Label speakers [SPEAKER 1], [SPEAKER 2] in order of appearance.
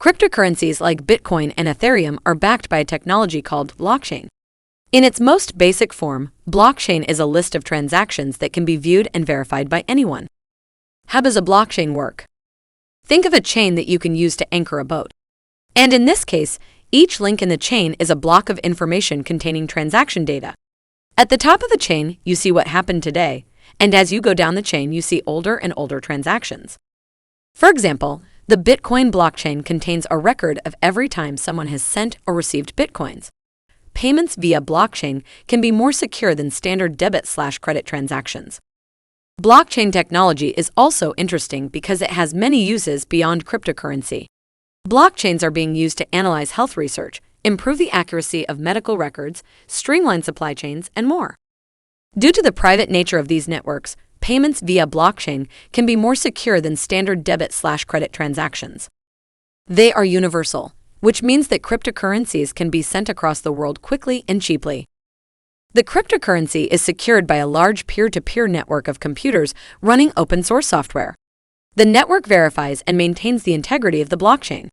[SPEAKER 1] Cryptocurrencies like Bitcoin and Ethereum are backed by a technology called blockchain. In its most basic form, blockchain is a list of transactions that can be viewed and verified by anyone. How does a blockchain work? Think of a chain that you can use to anchor a boat. And in this case, each link in the chain is a block of information containing transaction data. At the top of the chain, you see what happened today, and as you go down the chain, you see older and older transactions. For example, the Bitcoin blockchain contains a record of every time someone has sent or received Bitcoins. Payments via blockchain can be more secure than standard debit/credit transactions. Blockchain technology is also interesting because it has many uses beyond cryptocurrency. Blockchains are being used to analyze health research, improve the accuracy of medical records, streamline supply chains, and more. Due to the private nature of these networks, payments via blockchain can be more secure than standard debit/credit transactions. They are universal, which means that cryptocurrencies can be sent across the world quickly and cheaply. The cryptocurrency is secured by a large peer-to-peer network of computers running open-source software. The network verifies and maintains the integrity of the blockchain.